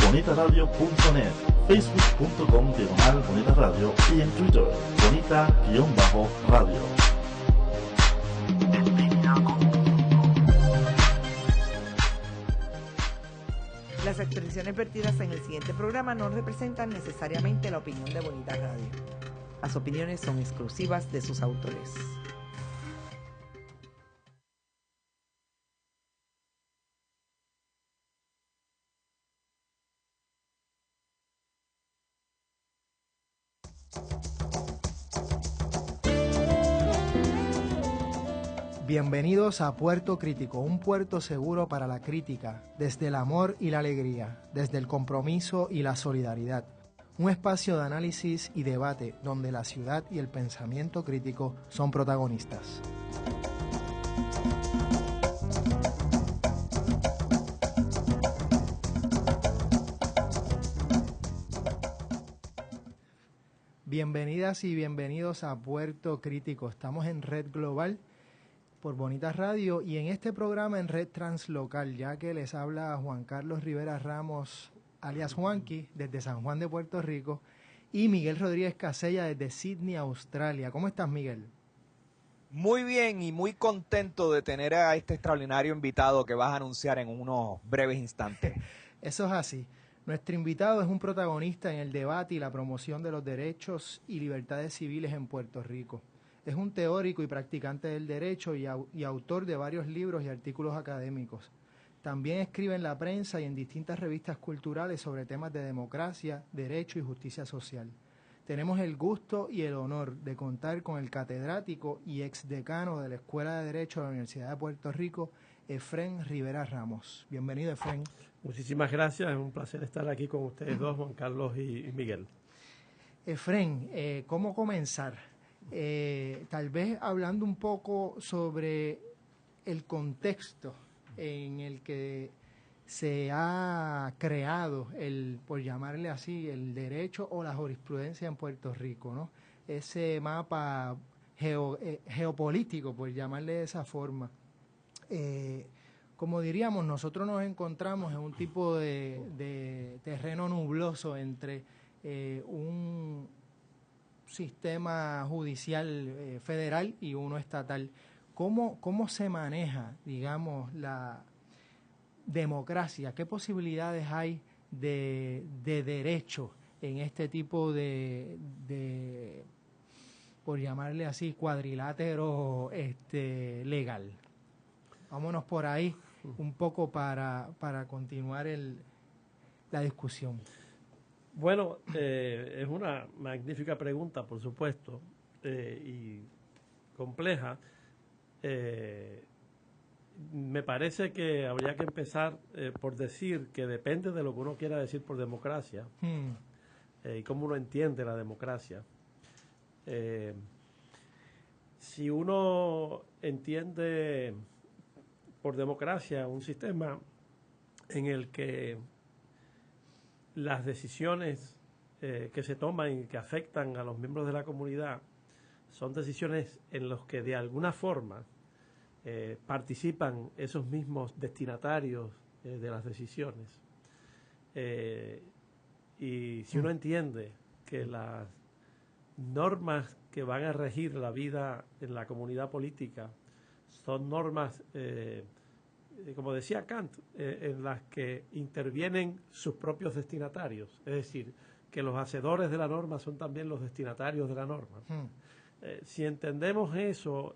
bonitaradio.net, facebook.com/bonitaradio y en Twitter, bonita-radio. Las expresiones vertidas en el siguiente programa no representan necesariamente la opinión de Bonita Radio. Las opiniones son exclusivas de sus autores. Bienvenidos a Puerto Crítico, un puerto seguro para la crítica, desde el amor y la alegría, desde el compromiso y la solidaridad. Un espacio de análisis y debate donde la ciudad y el pensamiento crítico son protagonistas. Bienvenidas y bienvenidos a Puerto Crítico. Estamos en Red Global por Bonita Radio y en este programa en Red Translocal, ya que les habla Juan Carlos Rivera Ramos, alias Juanqui, desde San Juan de Puerto Rico, y Miguel Rodríguez Casella desde Sydney, Australia. ¿Cómo estás, Miguel? Muy bien y muy contento de tener a este extraordinario invitado que vas a anunciar en unos breves instantes. Eso es así. Nuestro invitado es un protagonista en el debate y la promoción de los derechos y libertades civiles en Puerto Rico. Es un teórico y practicante del derecho y autor de varios libros y artículos académicos. También escribe en la prensa y en distintas revistas culturales sobre temas de democracia, derecho y justicia social. Tenemos el gusto y el honor de contar con el catedrático y exdecano de la Escuela de Derecho de la Universidad de Puerto Rico, Efrén Rivera Ramos. Bienvenido, Efrén. Muchísimas gracias, es un placer estar aquí con ustedes dos, Juan Carlos y Miguel. Efrén, ¿cómo comenzar? Tal vez hablando un poco sobre el contexto en el que se ha creado por llamarle así, el derecho o la jurisprudencia en Puerto Rico, ¿no? Ese mapa geopolítico, por llamarle de esa forma. Como diríamos, nosotros nos encontramos en un tipo de terreno nubloso entre un sistema judicial federal y uno estatal. ¿Cómo se maneja, digamos, la democracia? ¿Qué posibilidades hay de derecho en este tipo de por llamarle así, cuadrilátero legal? Vámonos por ahí un poco para continuar la discusión. Bueno, es una magnífica pregunta, por supuesto, y compleja. Me parece que habría que empezar por decir que depende de lo que uno quiera decir por democracia y cómo uno entiende la democracia. Si uno entiende por democracia un sistema en el que las decisiones que se toman y que afectan a los miembros de la comunidad son decisiones en las que de alguna forma participan esos mismos destinatarios de las decisiones. Y si uno entiende que las normas que van a regir la vida en la comunidad política son normas, como decía Kant, en las que intervienen sus propios destinatarios, es decir, que los hacedores de la norma son también los destinatarios de la norma. Si entendemos eso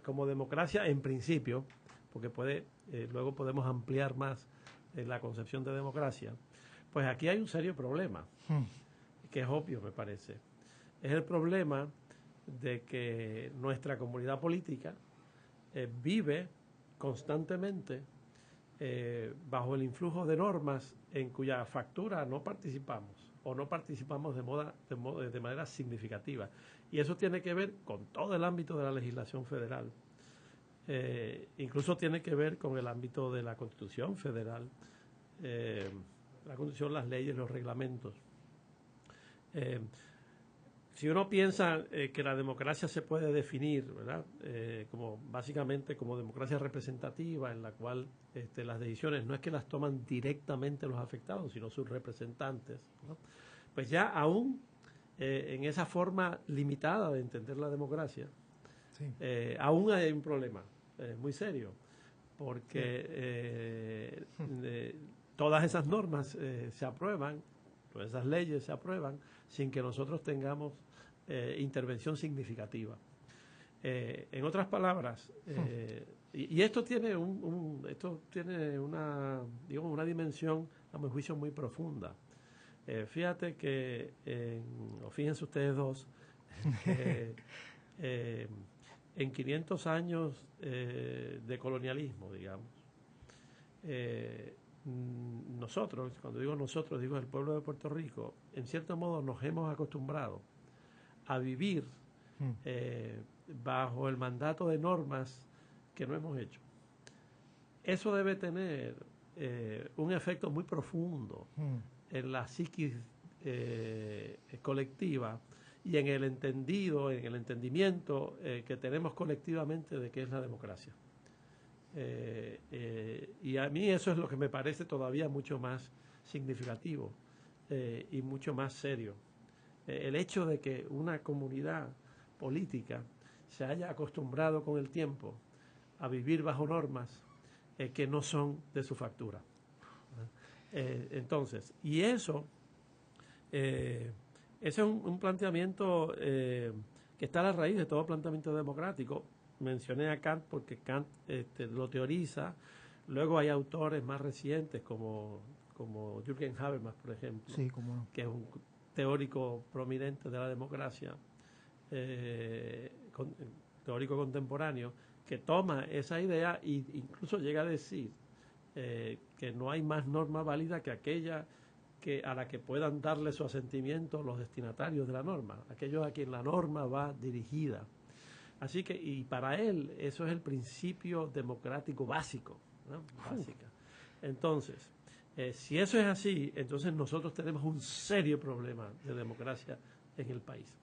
como democracia, en principio, porque luego podemos ampliar más la concepción de democracia, pues aquí hay un serio problema, que es obvio, me parece. Es el problema de que nuestra comunidad política vive constantemente bajo el influjo de normas en cuya factura no participamos o no participamos de manera significativa. Y eso tiene que ver con todo el ámbito de la legislación federal. Incluso tiene que ver con el ámbito de la Constitución federal, la Constitución, las leyes, los reglamentos. si uno piensa que la democracia se puede definir, ¿verdad? Como básicamente como democracia representativa, en la cual las decisiones no es que las toman directamente los afectados, sino sus representantes, ¿no? Pues ya aún en esa forma limitada de entender la democracia, Sí. aún hay un problema muy serio, porque todas esas normas se aprueban, todas esas leyes se aprueban sin que nosotros tengamos intervención significativa. En otras palabras, y esto tiene esto tiene una, digamos, una dimensión, a mi juicio, muy profunda. Fíjate que, o fíjense ustedes dos, en 500 años de colonialismo, digamos, nosotros, cuando digo nosotros, digo el pueblo de Puerto Rico, en cierto modo nos hemos acostumbrado a vivir bajo el mandato de normas que no hemos hecho. Eso debe tener un efecto muy profundo en la psiquis colectiva y en el entendimiento que tenemos colectivamente de qué es la democracia. Y a mí eso es lo que me parece todavía mucho más significativo y mucho más serio. El hecho de que una comunidad política se haya acostumbrado con el tiempo a vivir bajo normas que no son de su factura. Entonces, y eso es un planteamiento que está a la raíz de todo planteamiento democrático. Mencioné a Kant porque Kant lo teoriza. Luego hay autores más recientes como Jürgen Habermas, por ejemplo, Sí, cómo no. que es un teórico prominente de la democracia, teórico contemporáneo, que toma esa idea e incluso llega a decir que no hay más norma válida que aquella a la que puedan darle su asentimiento los destinatarios de la norma, aquellos a quien la norma va dirigida. Así que, y para él, eso es el principio democrático básico, ¿no? Básica. Entonces, si eso es así, entonces nosotros tenemos un serio problema de democracia en el país.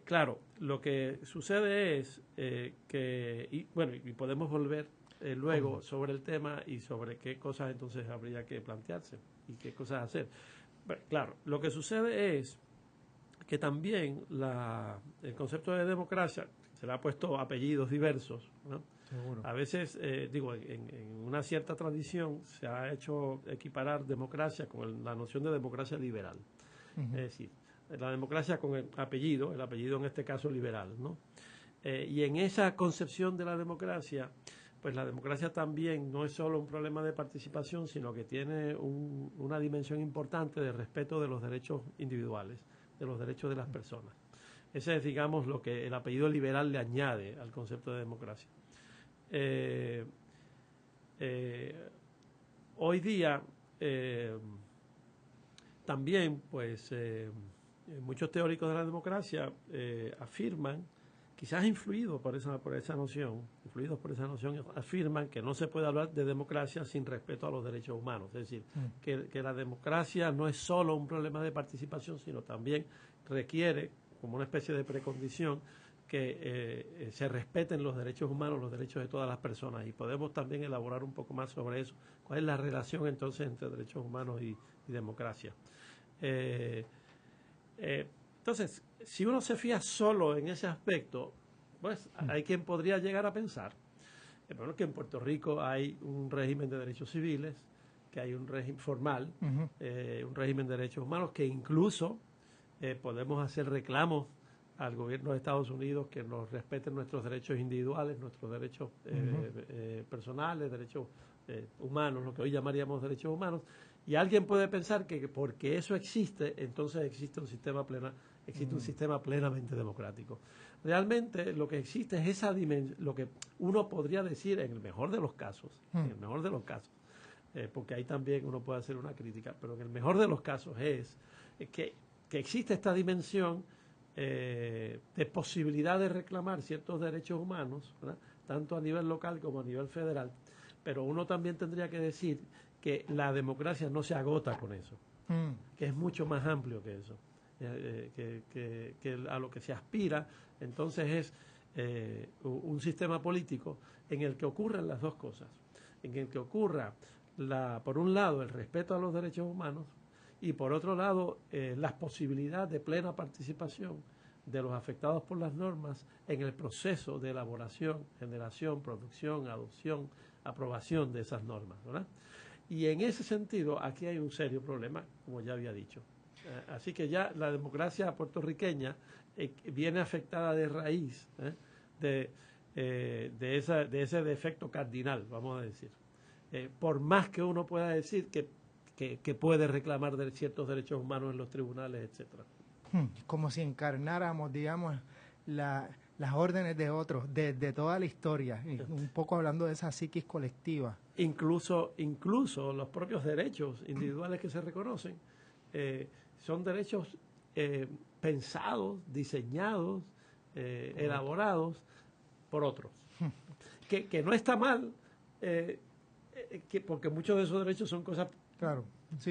Claro, lo que sucede es que, y podemos volver luego sobre el tema y sobre qué cosas entonces habría que plantearse y qué cosas hacer. Bueno, claro, lo que sucede es que también el concepto de democracia se le ha puesto apellidos diversos, ¿no? Seguro. A veces, en una cierta tradición se ha hecho equiparar democracia con la noción de democracia liberal. Es decir, la democracia con el apellido en este caso liberal, ¿no? Y en esa concepción de la democracia, pues la democracia también no es solo un problema de participación, sino que tiene una dimensión importante de respeto de los derechos individuales, de los derechos de las personas. Ese es, digamos, lo que el apellido liberal le añade al concepto de democracia. Hoy día también, pues, muchos teóricos de la democracia afirman, quizás influidos por esa noción, afirman que no se puede hablar de democracia sin respeto a los derechos humanos. Es decir, que la democracia no es solo un problema de participación, sino también requiere, como una especie de precondición, que se respeten los derechos humanos, los derechos de todas las personas. Y podemos también elaborar un poco más sobre eso. ¿Cuál es la relación entonces entre derechos humanos y democracia? Entonces, si uno se fía solo en ese aspecto, pues hay quien podría llegar a pensar que en Puerto Rico hay un régimen de derechos civiles, que hay un régimen formal, un régimen de derechos humanos, que incluso podemos hacer reclamos al gobierno de Estados Unidos que nos respeten nuestros derechos individuales, nuestros derechos personales, derechos humanos, lo que hoy llamaríamos derechos humanos. Y alguien puede pensar que porque eso existe, entonces existe un sistema plenamente democrático. Realmente lo que existe es esa dimensión, lo que uno podría decir en el mejor de los casos, porque ahí también uno puede hacer una crítica, pero en el mejor de los casos es que existe esta dimensión de posibilidad de reclamar ciertos derechos humanos, ¿verdad? Tanto a nivel local como a nivel federal, pero uno también tendría que decir que la democracia no se agota con eso, que es mucho más amplio que eso, que a lo que se aspira, entonces es un sistema político en el que ocurran las dos cosas, en el que ocurra, por un lado, el respeto a los derechos humanos y por otro lado, las posibilidades de plena participación de los afectados por las normas en el proceso de elaboración, generación, producción, adopción, aprobación de esas normas, ¿verdad? Y en ese sentido, aquí hay un serio problema, como ya había dicho. Así que ya la democracia puertorriqueña viene afectada de raíz de ese defecto cardinal, vamos a decir. Por más que uno pueda decir que puede reclamar de ciertos derechos humanos en los tribunales, etcétera. Como si encarnáramos, digamos, las órdenes de otros, de toda la historia, un poco hablando de esa psiquis colectiva. Incluso los propios derechos individuales que se reconocen son derechos pensados, diseñados, elaborados por otros. Que no está mal, porque muchos de esos derechos son cosas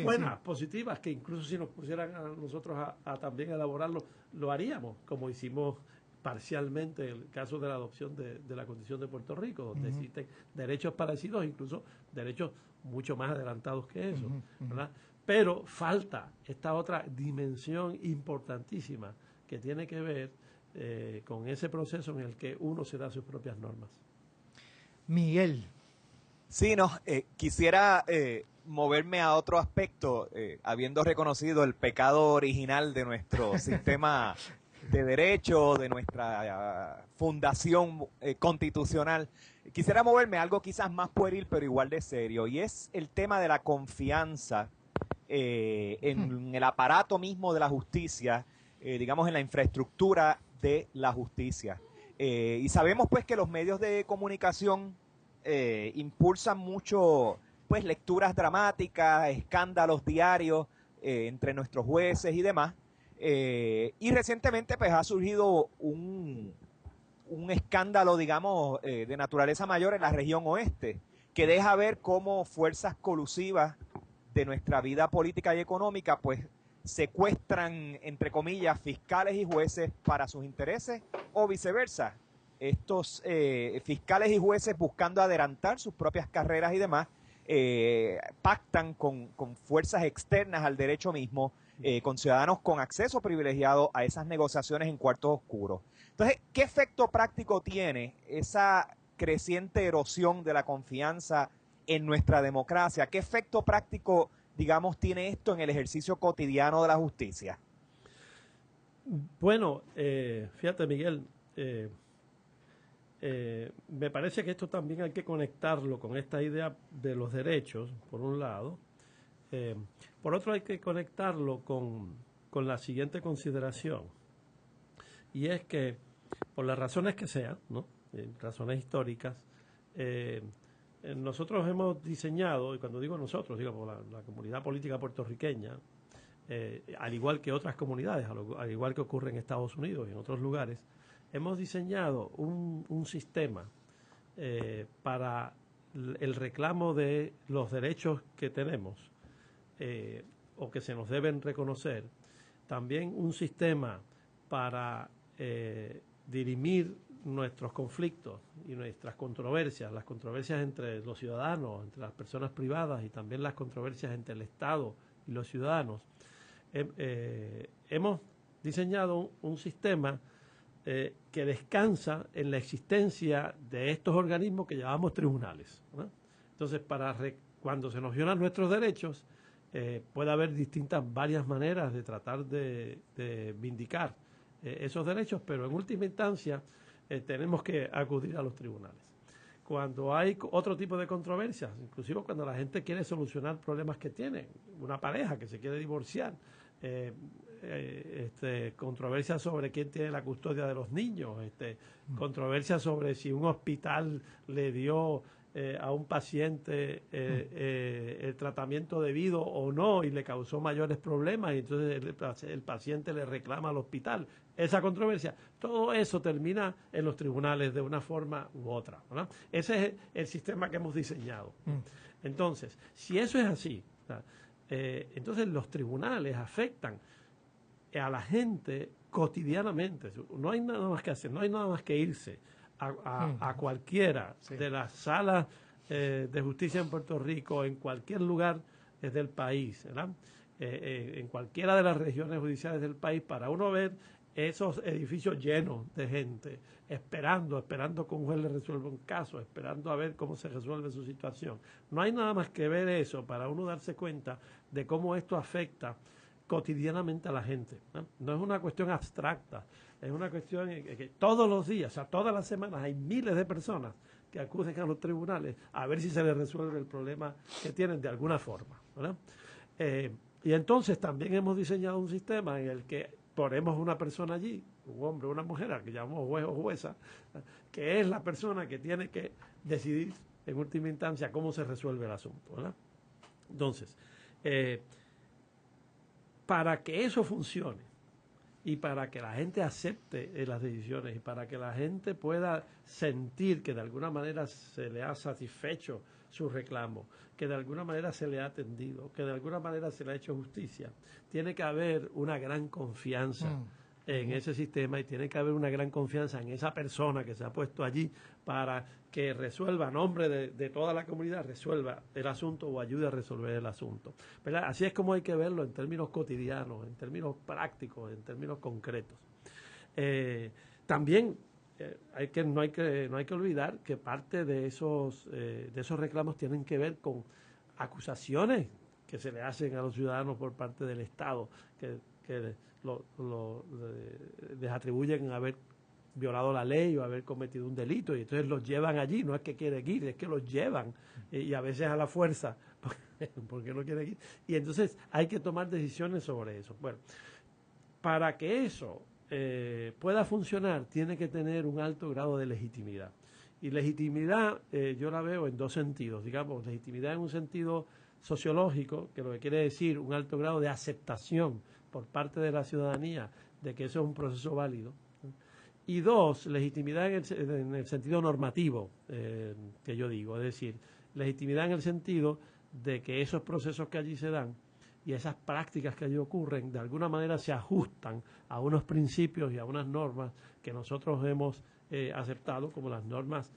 buenas, positivas, que incluso si nos pusieran a nosotros a también elaborarlo, lo haríamos, como hicimos parcialmente el caso de la adopción de la condición de Puerto Rico, donde existen derechos parecidos, incluso derechos mucho más adelantados que eso, ¿verdad? Pero falta esta otra dimensión importantísima que tiene que ver con ese proceso en el que uno se da sus propias normas. Miguel. Sí, no, quisiera moverme a otro aspecto, habiendo reconocido el pecado original de nuestro sistema de derecho, de nuestra fundación constitucional. Quisiera moverme a algo quizás más pueril, pero igual de serio, y es el tema de la confianza en el aparato mismo de la justicia, digamos en la infraestructura de la justicia. Y sabemos pues que los medios de comunicación impulsan mucho pues lecturas dramáticas, escándalos diarios entre nuestros jueces y demás. Y recientemente pues ha surgido un escándalo, digamos, de naturaleza mayor en la región oeste, que deja ver cómo fuerzas colusivas de nuestra vida política y económica pues secuestran, entre comillas, fiscales y jueces para sus intereses o viceversa. Estos fiscales y jueces, buscando adelantar sus propias carreras y demás, pactan con fuerzas externas al derecho mismo, con ciudadanos con acceso privilegiado a esas negociaciones en cuartos oscuros. Entonces, ¿qué efecto práctico tiene esa creciente erosión de la confianza en nuestra democracia? ¿Qué efecto práctico, digamos, tiene esto en el ejercicio cotidiano de la justicia? Bueno, fíjate, Miguel, me parece que esto también hay que conectarlo con esta idea de los derechos, por un lado. Por otro, hay que conectarlo con la siguiente consideración, y es que, por las razones que sean, ¿no? Razones históricas, nosotros hemos diseñado, y cuando digo nosotros, digo la comunidad política puertorriqueña, al igual que otras comunidades, al igual que ocurre en Estados Unidos y en otros lugares, hemos diseñado un sistema para el reclamo de los derechos que tenemos o que se nos deben reconocer, también un sistema para dirimir nuestros conflictos y nuestras controversias, las controversias entre los ciudadanos, entre las personas privadas y también las controversias entre el Estado y los ciudadanos. Hemos diseñado un sistema que descansa en la existencia de estos organismos que llamamos tribunales, ¿no? Entonces, cuando se nos violan nuestros derechos, puede haber varias maneras de tratar de vindicar esos derechos, pero en última instancia tenemos que acudir a los tribunales. Cuando hay otro tipo de controversias, inclusive cuando la gente quiere solucionar problemas que tiene, una pareja que se quiere divorciar, controversias sobre quién tiene la custodia de los niños, controversias sobre si un hospital le dio a un paciente el tratamiento debido o no y le causó mayores problemas y entonces el paciente le reclama al hospital. Esa controversia, todo eso termina en los tribunales de una forma u otra, ¿verdad? Ese es el sistema que hemos diseñado. Entonces, si eso es así, entonces los tribunales afectan a la gente cotidianamente. No hay nada más que hacer, no hay nada más que irse a cualquiera de las salas de justicia en Puerto Rico, en cualquier lugar del país, ¿verdad? En cualquiera de las regiones judiciales del país, para uno ver esos edificios llenos de gente, esperando que un juez le resuelva un caso, esperando a ver cómo se resuelve su situación. No hay nada más que ver eso para uno darse cuenta de cómo esto afecta cotidianamente a la gente, ¿no? No es una cuestión abstracta, es una cuestión que todos los días, o sea, todas las semanas hay miles de personas que acuden a los tribunales a ver si se les resuelve el problema que tienen de alguna forma, ¿verdad? Y entonces también hemos diseñado un sistema en el que ponemos una persona allí, un hombre o una mujer, al que llamamos juez o jueza, que es la persona que tiene que decidir en última instancia cómo se resuelve el asunto, ¿verdad? Entonces, para que eso funcione y para que la gente acepte las decisiones y para que la gente pueda sentir que de alguna manera se le ha satisfecho su reclamo, que de alguna manera se le ha atendido, que de alguna manera se le ha hecho justicia, tiene que haber una gran confianza en ese sistema y tiene que haber una gran confianza en esa persona que se ha puesto allí para que resuelva a nombre de toda la comunidad, resuelva el asunto o ayude a resolver el asunto, ¿verdad? Así es como hay que verlo en términos cotidianos, en términos prácticos, en términos concretos. También no hay que olvidar que parte de esos reclamos tienen que ver con acusaciones que se le hacen a los ciudadanos por parte del Estado, que les atribuyen haber violado la ley o haber cometido un delito, y entonces los llevan allí, no es que quieren ir, es que los llevan, y a veces a la fuerza, porque no quieren ir, y entonces hay que tomar decisiones sobre eso. Bueno, para que eso pueda funcionar, tiene que tener un alto grado de legitimidad. Y legitimidad yo la veo en dos sentidos, digamos, legitimidad en un sentido sociológico, que lo que quiere decir un alto grado de aceptación por parte de la ciudadanía de que eso es un proceso válido. Y dos, legitimidad en el sentido normativo, que yo digo, es decir, legitimidad en el sentido de que esos procesos que allí se dan y esas prácticas que allí ocurren, de alguna manera se ajustan a unos principios y a unas normas que nosotros hemos aceptado como las normas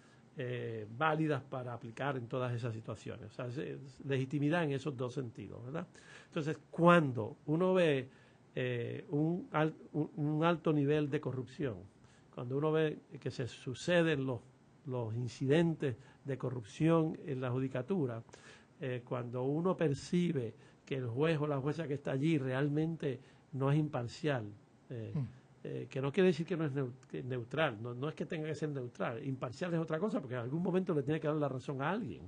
válidas para aplicar en todas esas situaciones. O sea, es legitimidad en esos dos sentidos, ¿verdad? Entonces, cuando uno ve un alto nivel de corrupción, cuando uno ve que se suceden los incidentes de corrupción en la judicatura, cuando uno percibe que el juez o la jueza que está allí realmente no es imparcial, que no quiere decir que no es neutral, no es que tenga que ser neutral, imparcial es otra cosa, porque en algún momento le tiene que dar la razón a alguien.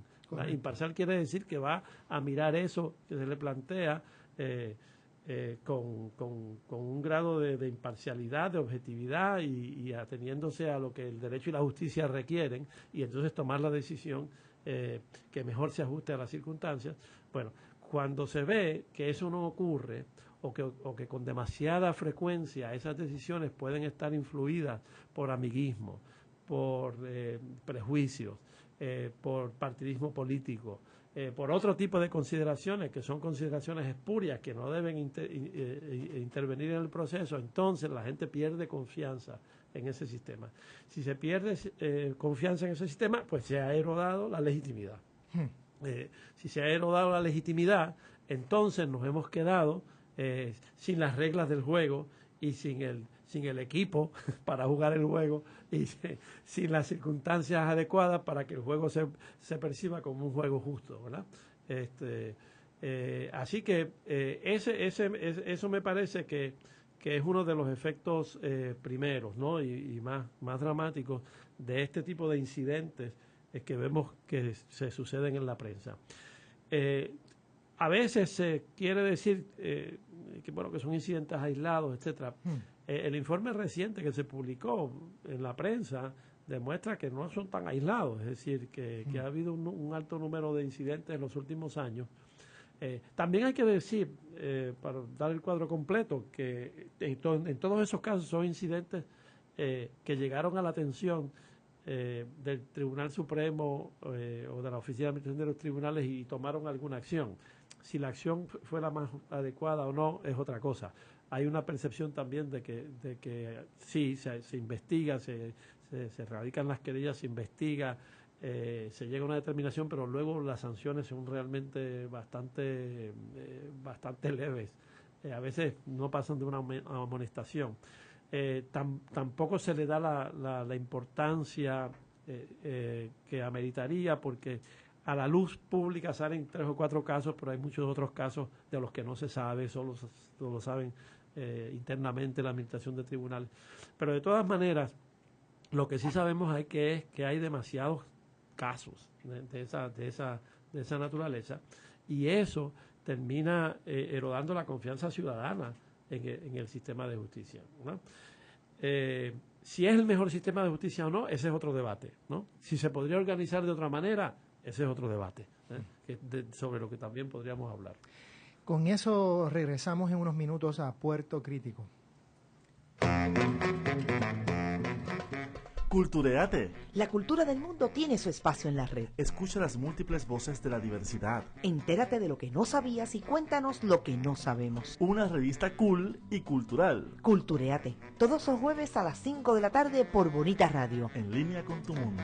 Imparcial quiere decir que va a mirar eso que se le plantea con un grado de imparcialidad, de objetividad y ateniéndose a lo que el derecho y la justicia requieren, y entonces tomar la decisión que mejor se ajuste a las circunstancias. Bueno, cuando se ve que eso no ocurre o que con demasiada frecuencia esas decisiones pueden estar influidas por amiguismo, por prejuicios, por partidismo político, por otro tipo de consideraciones que son consideraciones espurias que no deben intervenir en el proceso, entonces la gente pierde confianza en ese sistema. Si se pierde confianza en ese sistema, pues se ha erodado la legitimidad. Si se ha erodado la legitimidad, entonces nos hemos quedado sin las reglas del juego y sin el equipo para jugar el juego y sin las circunstancias adecuadas para que el juego se perciba como un juego justo, ¿verdad? Así que eso me parece que es uno de los efectos primeros, ¿no? y más dramáticos de este tipo de incidentes que vemos que se suceden en la prensa. A veces se quiere decir que son incidentes aislados, etcétera. El informe reciente que se publicó en la prensa demuestra que no son tan aislados, es decir, que ha habido un alto número de incidentes en los últimos años. También hay que decir, para dar el cuadro completo, que en todos esos casos son incidentes que llegaron a la atención del Tribunal Supremo o de la Oficina de Administración de los Tribunales y tomaron alguna acción. Si la acción fue la más adecuada o no es otra cosa. hay una percepción también de que sí, se investiga, se radican las querellas, se investiga, se llega a una determinación, pero luego las sanciones son realmente bastante leves. A veces no pasan de una amonestación. Tampoco se le da la importancia que ameritaría, porque a la luz pública salen 3 o 4 casos, pero hay muchos otros casos de los que no se sabe, solo lo saben internamente la administración de tribunales. Pero de todas maneras, lo que sí sabemos es que hay demasiados casos de esa naturaleza, y eso termina erodando la confianza ciudadana en el sistema de justicia, ¿no? Si es el mejor sistema de justicia o no, ese es otro debate, ¿no? Si se podría organizar de otra manera, ese es otro debate, sobre lo que también podríamos hablar. Con eso regresamos en unos minutos a Puerto Crítico. Cultureate. La cultura del mundo tiene su espacio en la red. Escucha las múltiples voces de la diversidad. Entérate de lo que no sabías y cuéntanos lo que no sabemos. Una revista cool y cultural. Cultureate, todos los jueves a las 5 de la tarde por Bonita Radio. En línea con tu mundo.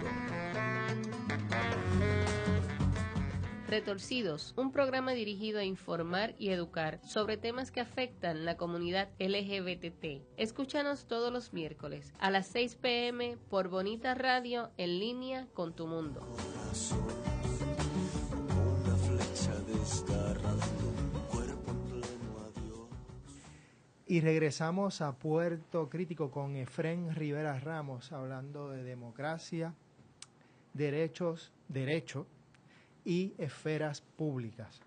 Retorcidos, un programa dirigido a informar y educar sobre temas que afectan la comunidad LGBT. Escúchanos todos los miércoles a las 6 p.m. por Bonita Radio, en línea con tu mundo. Y regresamos a Puerto Crítico con Efrén Rivera Ramos, hablando de democracia, derecho y esferas públicas.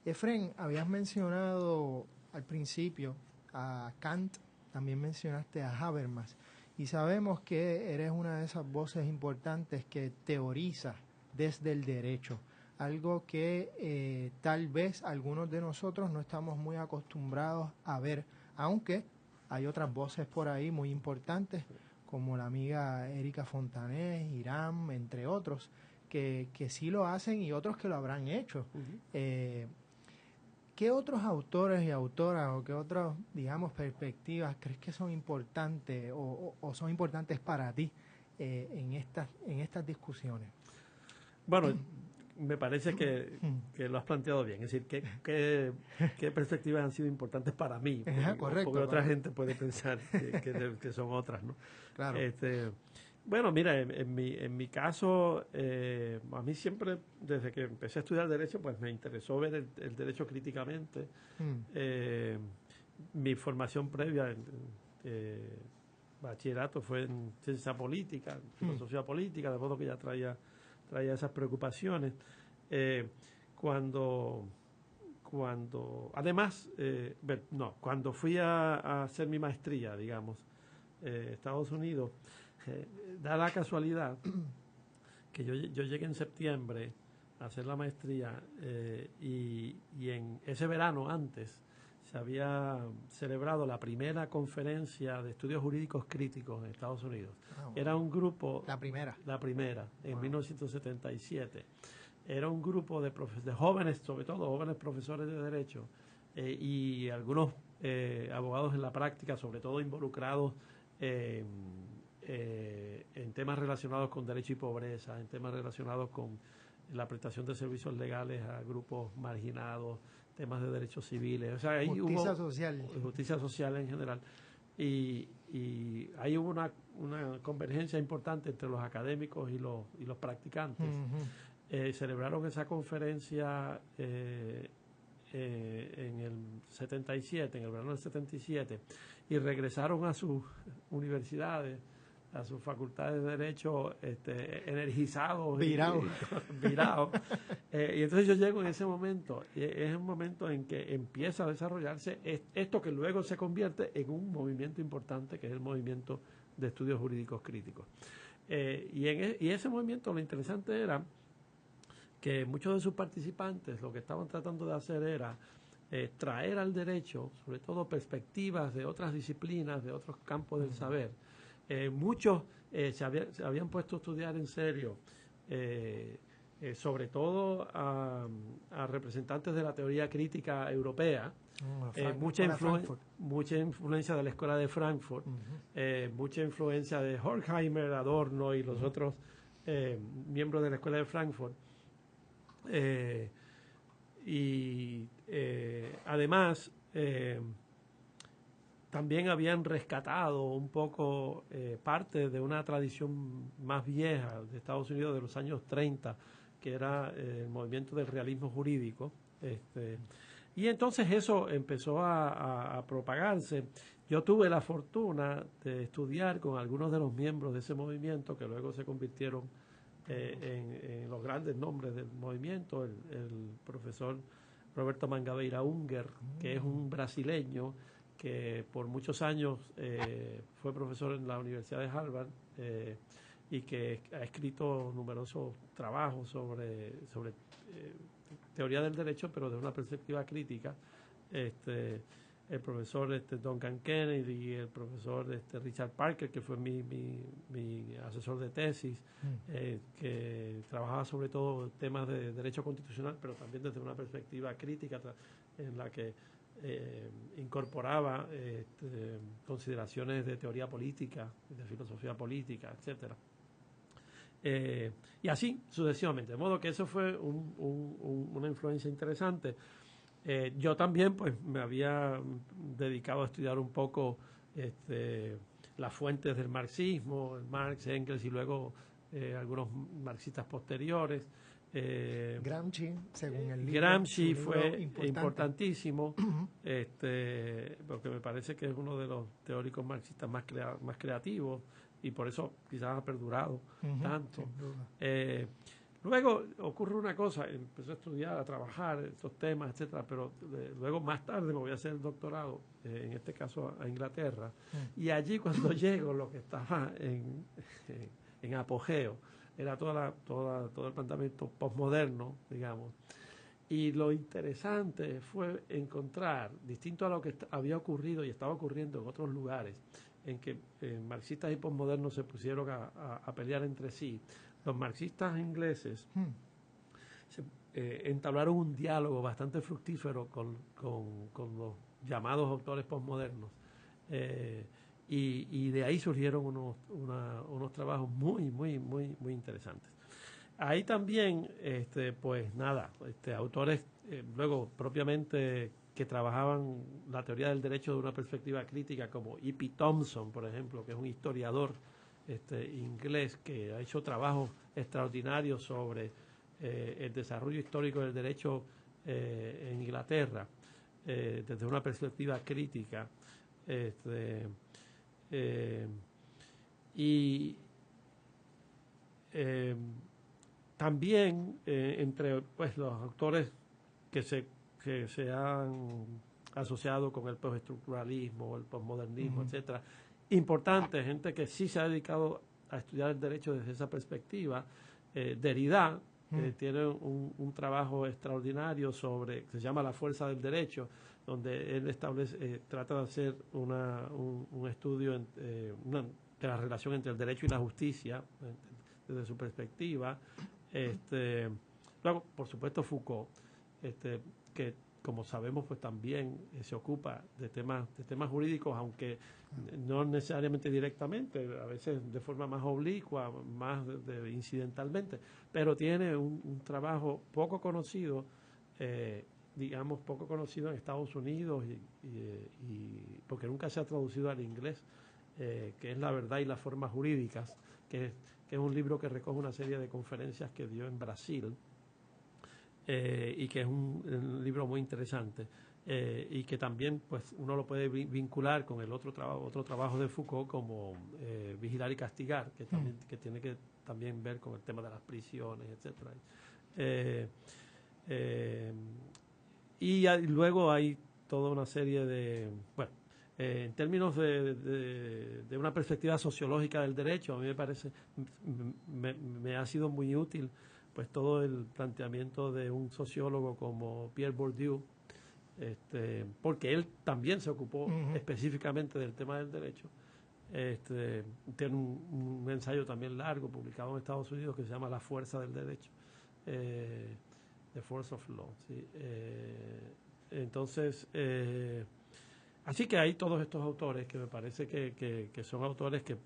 Efrén, habías mencionado al principio a Kant, también mencionaste a Habermas, y sabemos que eres una de esas voces importantes que teoriza desde el derecho, algo que tal vez algunos de nosotros no estamos muy acostumbrados a ver, aunque hay otras voces por ahí muy importantes, como la amiga Erika Fontanés, Irán, entre otros, que sí lo hacen y otros que lo habrán hecho. ¿Qué otros autores y autoras o qué otras, digamos, perspectivas crees que son importantes o son importantes para ti en estas discusiones? Bueno, me parece que lo has planteado bien. Es decir, ¿qué perspectivas han sido importantes para mí? Correcto. Porque otra gente puede pensar que son otras, ¿no? Claro. Bueno, mira, en mi caso, a mí siempre, desde que empecé a estudiar Derecho, pues me interesó ver el derecho críticamente. Mi formación previa en bachillerato fue en ciencia política, en filosofía política, de modo que ya traía esas preocupaciones. Cuando fui a hacer mi maestría, digamos, Estados Unidos, da la casualidad que yo llegué en septiembre a hacer la maestría y en ese verano antes se había celebrado la primera conferencia de estudios jurídicos críticos en Estados Unidos. Era un grupo... La primera, en 1977. Era un grupo de jóvenes, sobre todo jóvenes profesores de Derecho y algunos abogados en la práctica, sobre todo involucrados en temas relacionados con derecho y pobreza, en temas relacionados con la prestación de servicios legales a grupos marginados, temas de derechos civiles, o sea, ahí justicia social. Justicia social en general, y ahí hubo una convergencia importante entre los académicos y los practicantes. Celebraron esa conferencia en el 77, en el verano del 77, y regresaron a sus universidades, a sus facultades de Derecho, energizados, virados. Y entonces yo llego en ese momento, y es un momento en que empieza a desarrollarse esto que luego se convierte en un movimiento importante, que es el movimiento de estudios jurídicos críticos. Y ese movimiento, lo interesante era que muchos de sus participantes lo que estaban tratando de hacer era traer al derecho, sobre todo perspectivas de otras disciplinas, de otros campos del saber. Muchos se habían puesto a estudiar en serio sobre todo a representantes de la teoría crítica europea, mucha influencia de la Escuela de Frankfurt, mucha influencia de Horkheimer, Adorno y los otros miembros de la Escuela de Frankfurt. Además, también habían rescatado un poco parte de una tradición más vieja de Estados Unidos de los años 30, que era el movimiento del realismo jurídico. Y entonces eso empezó a propagarse. Yo tuve la fortuna de estudiar con algunos de los miembros de ese movimiento, que luego se convirtieron en los grandes nombres del movimiento, el profesor Roberto Mangabeira Unger, que es un brasileño que por muchos años fue profesor en la Universidad de Harvard y que ha escrito numerosos trabajos sobre teoría del derecho, pero desde una perspectiva crítica. El profesor Duncan Kennedy y el profesor Richard Parker, que fue mi asesor de tesis, que trabajaba sobre todo temas de derecho constitucional, pero también desde una perspectiva crítica en la que incorporaba consideraciones de teoría política, de filosofía política, etcétera. Y así sucesivamente, de modo que eso fue una influencia interesante. Yo también pues me había dedicado a estudiar un poco las fuentes del marxismo, Marx, Engels y luego algunos marxistas posteriores. Gramsci, según el libro. Gramsci fue importantísimo, porque me parece que es uno de los teóricos marxistas más creativos y por eso quizás ha perdurado tanto. Luego ocurre una cosa, empecé a estudiar, a trabajar estos temas, etcétera, pero luego más tarde me voy a hacer el doctorado, en este caso a Inglaterra, y allí cuando llego lo que estaba en apogeo era todo el planteamiento posmoderno, digamos. Y lo interesante fue encontrar, distinto a lo que había ocurrido y estaba ocurriendo en otros lugares, en que marxistas y posmodernos se pusieron a pelear entre sí. Los marxistas ingleses entablaron un diálogo bastante fructífero con los llamados autores posmodernos. Y de ahí surgieron unos trabajos muy interesantes. Ahí también, autores luego propiamente que trabajaban la teoría del derecho de una perspectiva crítica, como E.P. Thompson, por ejemplo, que es un historiador inglés que ha hecho trabajos extraordinarios sobre el desarrollo histórico del derecho en Inglaterra, desde una perspectiva crítica. También entre los autores que se han asociado con el postestructuralismo, el posmodernismo, etcétera, importante, gente que sí se ha dedicado a estudiar el derecho desde esa perspectiva. Derrida tiene un trabajo extraordinario sobre, se llama La fuerza del derecho, donde él trata de hacer un estudio de la relación entre el derecho y la justicia desde su perspectiva. Luego, por supuesto, Foucault, que como sabemos pues también se ocupa de temas jurídicos, aunque no necesariamente directamente, a veces de forma más oblicua, más incidentalmente, pero tiene un trabajo poco conocido, poco conocido en Estados Unidos y porque nunca se ha traducido al inglés, que es La verdad y las formas jurídicas, que es un libro que recoge una serie de conferencias que dio en Brasil, y que es un libro muy interesante, y que también pues uno lo puede vincular con el otro trabajo de Foucault, como Vigilar y Castigar, que también que tiene que también ver con el tema de las prisiones, etcétera. Y luego hay toda una serie de en términos de una perspectiva sociológica del derecho, a mí me parece me ha sido muy útil pues todo el planteamiento de un sociólogo como Pierre Bourdieu, porque él también se ocupó específicamente del tema del derecho. Tiene un ensayo también largo publicado en Estados Unidos que se llama La fuerza del derecho, The Force of Law. ¿Sí? Entonces, así que hay todos estos autores que me parece que son autores que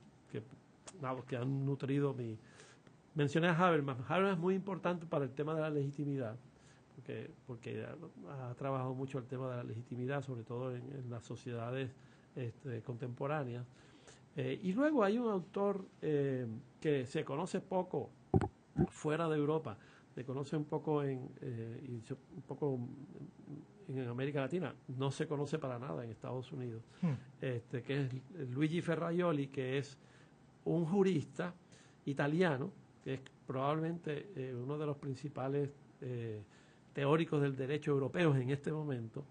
han nutrido mi... Mencioné a Habermas. Habermas es muy importante para el tema de la legitimidad, porque ha trabajado mucho el tema de la legitimidad, sobre todo en las sociedades contemporáneas. Y luego hay un autor que se conoce poco fuera de Europa, se conoce un poco en América Latina, no se conoce para nada en Estados Unidos, que es Luigi Ferraioli, que es un jurista italiano, que es probablemente uno de los principales teóricos del derecho europeos en este momento,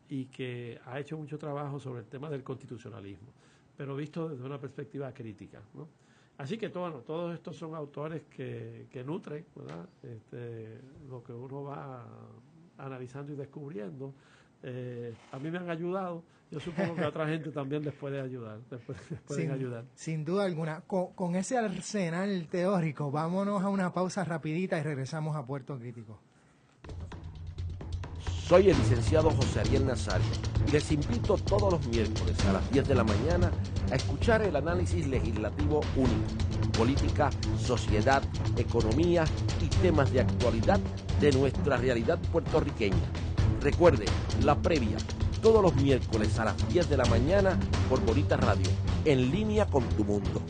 y que ha hecho mucho trabajo sobre el tema del constitucionalismo, pero visto desde una perspectiva crítica, ¿no? Así que todos estos son autores que nutren, ¿verdad? Lo que uno va analizando y descubriendo. A mí me han ayudado, yo supongo que a otra gente también les puede ayudar, ayudar. Sin duda alguna. Con ese arsenal teórico, vámonos a una pausa rapidita y regresamos a Puerto Crítico. Soy el licenciado José Ariel Nazario y les invito todos los miércoles a las 10 de la mañana a escuchar el análisis legislativo único, política, sociedad, economía y temas de actualidad de nuestra realidad puertorriqueña. Recuerde, la previa, todos los miércoles a las 10 de la mañana por Bonita Radio, en línea con tu mundo.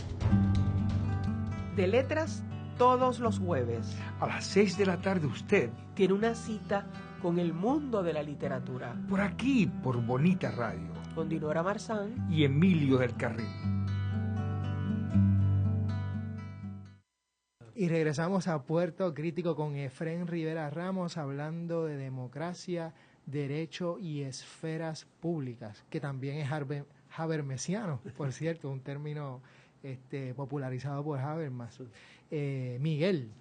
De Letras, todos los jueves. A las 6 de la tarde usted Tiene una cita con el mundo de la literatura. por aquí, por Bonita Radio. Con Dinora Marzán. Y Emilio del Carril. Y regresamos a Puerto Crítico con Efrén Rivera Ramos, hablando de democracia, derecho y esferas públicas, que también es habermesiano, por cierto, un término popularizado por Habermas. Miguel.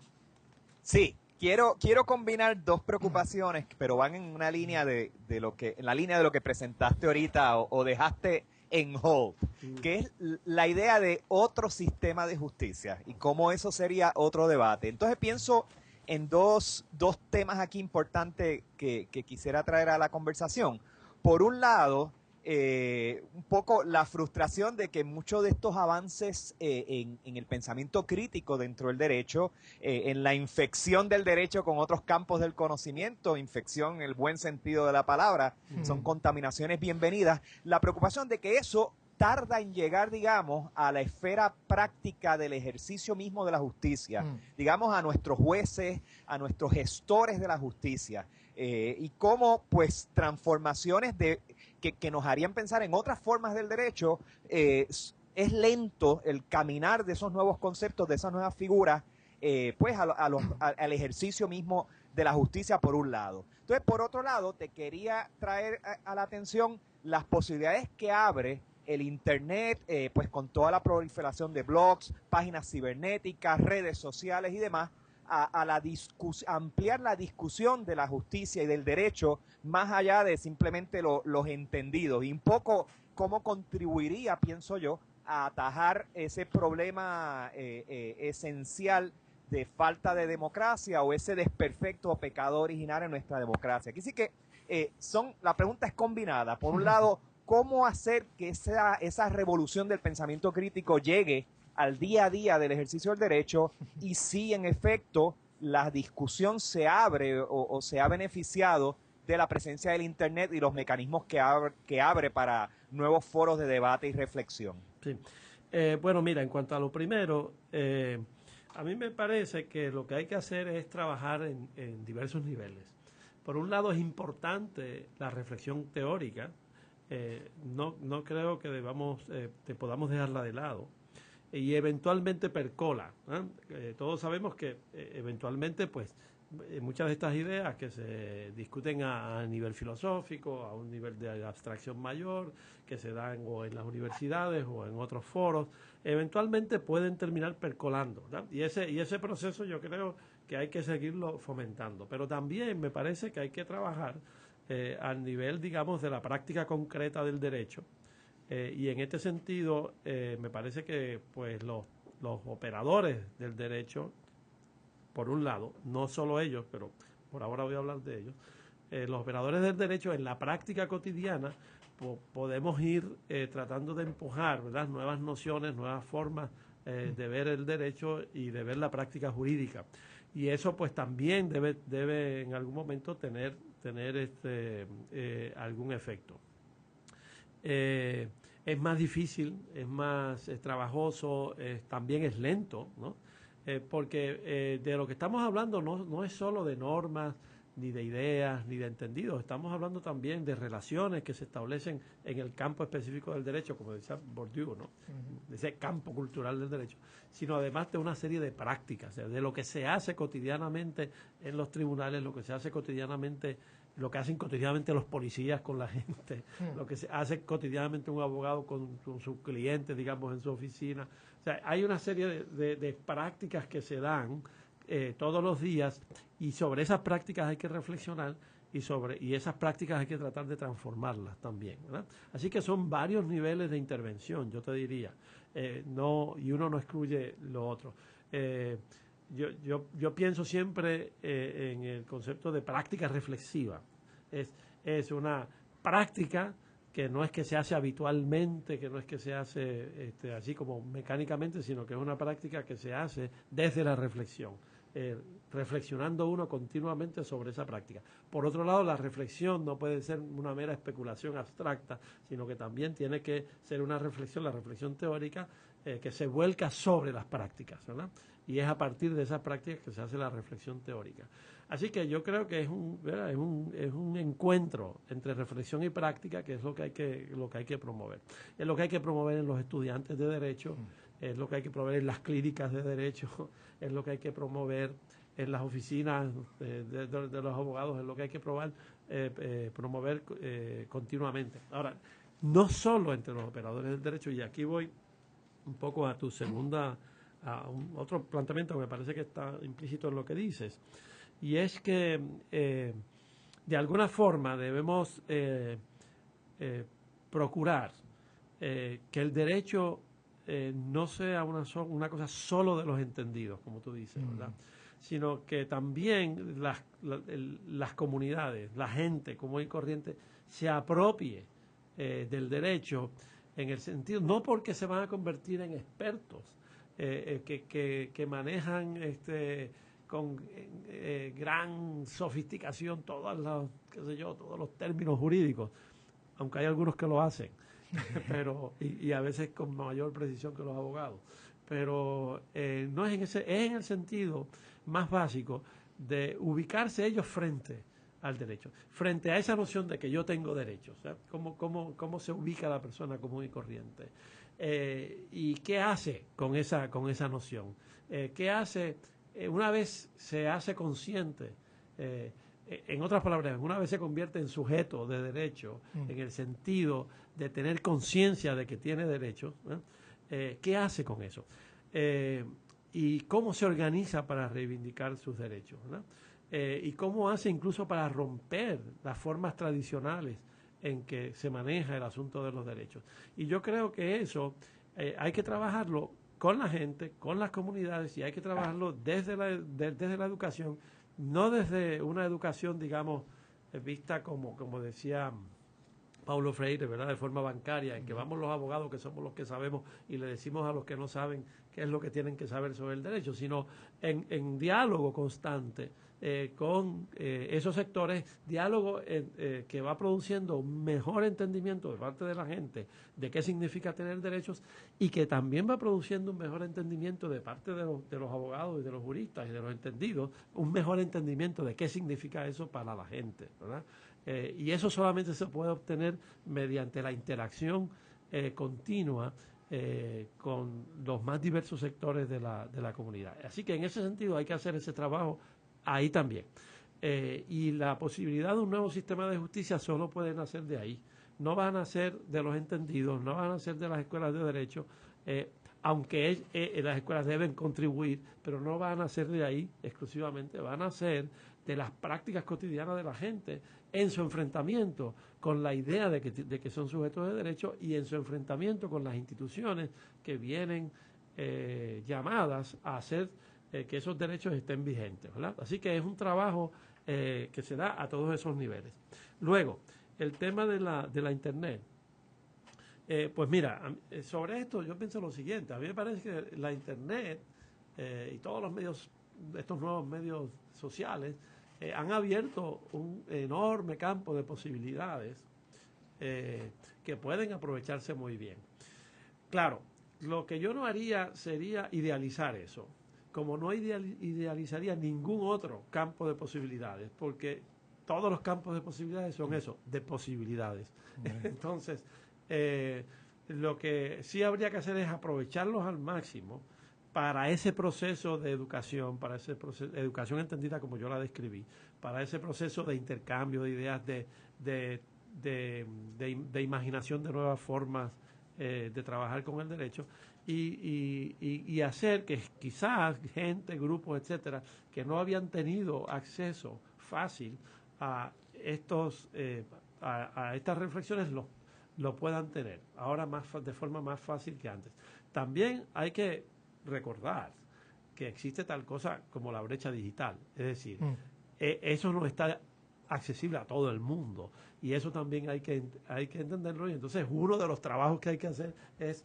Sí, quiero combinar dos preocupaciones, pero van en una línea en la línea de lo que presentaste ahorita o dejaste en hold, que es la idea de otro sistema de justicia y cómo eso sería otro debate. Entonces pienso en dos temas aquí importantes que quisiera traer a la conversación. Por un lado, un poco la frustración de que muchos de estos avances en el pensamiento crítico dentro del derecho, en la infección del derecho con otros campos del conocimiento, infección en el buen sentido de la palabra, son contaminaciones bienvenidas, la preocupación de que eso tarda en llegar, digamos, a la esfera práctica del ejercicio mismo de la justicia, digamos, a nuestros jueces, a nuestros gestores de la justicia, y cómo, pues, transformaciones que nos harían pensar en otras formas del derecho, es lento el caminar de esos nuevos conceptos, de esas nuevas figuras, pues, al ejercicio mismo de la justicia, por un lado. Entonces, por otro lado, te quería traer a la atención las posibilidades que abre el Internet, pues con toda la proliferación de blogs, páginas cibernéticas, redes sociales y demás, a ampliar la discusión de la justicia y del derecho más allá de simplemente los entendidos, y un poco cómo contribuiría, pienso yo, a atajar ese problema esencial de falta de democracia o ese desperfecto o pecado original en nuestra democracia. Aquí sí que la pregunta es combinada. Por un lado, ¿cómo hacer que esa revolución del pensamiento crítico llegue al día a día del ejercicio del derecho? Y si en efecto la discusión se abre o se ha beneficiado de la presencia del Internet y los mecanismos que abre para nuevos foros de debate y reflexión. Sí. Bueno, mira, en cuanto a lo primero, a mí me parece que lo que hay que hacer es trabajar en diversos niveles. Por un lado, es importante la reflexión teórica. No creo que podamos dejarla de lado, y eventualmente percola, ¿eh? Todos sabemos que eventualmente, pues, muchas de estas ideas que se discuten a nivel filosófico, a un nivel de abstracción mayor, que se dan o en las universidades o en otros foros, eventualmente pueden terminar percolando, ¿no? Y ese proceso yo creo que hay que seguirlo fomentando, pero también me parece que hay que trabajar al nivel, digamos, de la práctica concreta del derecho, y en este sentido me parece que, pues, los operadores del derecho por un lado, no solo ellos, pero por ahora voy a hablar de ellos, los operadores del derecho en la práctica cotidiana podemos ir tratando de empujar, ¿verdad?, nuevas nociones, nuevas formas de ver el derecho y de ver la práctica jurídica. Y eso pues también debe en algún momento tener algún efecto. Es más difícil, es más trabajoso, también es lento, ¿no? Porque de lo que estamos hablando no es solo de normas, ni de ideas, ni de entendidos. Estamos hablando también de relaciones que se establecen en el campo específico del derecho, como decía Bourdieu, ¿no? De ese campo cultural del derecho, sino además de una serie de prácticas, de lo que se hace cotidianamente en los tribunales, lo que se hace cotidianamente, lo que hacen cotidianamente los policías con la gente, lo que se hace cotidianamente un abogado con sus clientes, digamos, en su oficina. O sea, hay una serie de prácticas que se dan todos los días, y sobre esas prácticas hay que reflexionar y esas prácticas hay que tratar de transformarlas también, ¿verdad? Así que son varios niveles de intervención, yo te diría, y uno no excluye lo otro. Yo pienso siempre en el concepto de práctica reflexiva. Es una práctica que no es que se hace habitualmente, que no es que se hace así como mecánicamente, sino que es una práctica que se hace desde la reflexión, reflexionando uno continuamente sobre esa práctica. Por otro lado, la reflexión no puede ser una mera especulación abstracta, sino que también tiene que ser una reflexión, la reflexión teórica, que se vuelca sobre las prácticas, ¿verdad? Y es a partir de esas prácticas que se hace la reflexión teórica. Así que yo creo que es un encuentro entre reflexión y práctica, que es lo que hay que promover. Es lo que hay que promover en los estudiantes de Derecho, es lo que hay que promover en las clínicas de Derecho, es lo que hay que promover en las oficinas de los abogados, es lo que hay que promover continuamente. Ahora, no solo entre los operadores del derecho, y aquí voy un poco a tu otro planteamiento que me parece que está implícito en lo que dices, y es que de alguna forma debemos procurar que el derecho no sea una cosa solo de los entendidos, como tú dices, ¿verdad? Sino que también las comunidades, la gente común y corriente, se apropie del derecho, en el sentido, no porque se van a convertir en expertos, que manejan con gran sofisticación todos los términos jurídicos, aunque hay algunos que lo hacen, pero y a veces con mayor precisión que los abogados. Pero no es en el sentido más básico de ubicarse ellos frente al derecho, frente a esa noción de que yo tengo derechos, ¿eh? ¿Cómo se ubica la persona común y corriente? ¿Y qué hace con esa noción? ¿Qué hace una vez se hace consciente? En otras palabras, una vez se convierte en sujeto de derecho, en el sentido de tener conciencia de que tiene derechos, ¿qué hace con eso? Y cómo se organiza para reivindicar sus derechos, ¿no? Y cómo hace incluso para romper las formas tradicionales en que se maneja el asunto de los derechos. Y yo creo que eso hay que trabajarlo con la gente, con las comunidades, y hay que trabajarlo desde la educación, no desde una educación, digamos, vista como decía Paulo Freire, ¿verdad?, de forma bancaria, en que vamos los abogados que somos los que sabemos y le decimos a los que no saben qué es lo que tienen que saber sobre el derecho, sino en diálogo constante con esos sectores, diálogo que va produciendo un mejor entendimiento de parte de la gente de qué significa tener derechos, y que también va produciendo un mejor entendimiento de parte de los abogados y de los juristas y de los entendidos, un mejor entendimiento de qué significa eso para la gente, ¿verdad? Y eso solamente se puede obtener mediante la interacción continua con los más diversos sectores de la comunidad. Así que en ese sentido hay que hacer ese trabajo ahí también. Y la posibilidad de un nuevo sistema de justicia solo puede nacer de ahí. No van a nacer de los entendidos, no van a nacer de las escuelas de derecho, aunque las escuelas deben contribuir, pero no van a nacer de ahí exclusivamente, van a nacer de las prácticas cotidianas de la gente en su enfrentamiento con la idea de que son sujetos de derecho, y en su enfrentamiento con las instituciones que vienen llamadas a hacer que esos derechos estén vigentes, ¿verdad? Así que es un trabajo que se da a todos esos niveles. Luego, el tema de la Internet. Pues mira, sobre esto yo pienso lo siguiente. A mí me parece que la Internet y todos los medios, estos nuevos medios sociales, han abierto un enorme campo de posibilidades que pueden aprovecharse muy bien. Claro, lo que yo no haría sería idealizar eso, como no idealizaría ningún otro campo de posibilidades, porque todos los campos de posibilidades son eso, de posibilidades. Entonces, lo que sí habría que hacer es aprovecharlos al máximo para ese proceso de educación, para ese proceso, educación entendida como yo la describí, para ese proceso de intercambio de ideas, de imaginación de nuevas formas de trabajar con el derecho y hacer que quizás gente, grupos, etcétera, que no habían tenido acceso fácil a estos a estas reflexiones lo puedan tener ahora de forma más fácil que antes. También hay que recordar que existe tal cosa como la brecha digital, es decir, eso no está accesible a todo el mundo y eso también hay que entenderlo, y entonces uno de los trabajos que hay que hacer es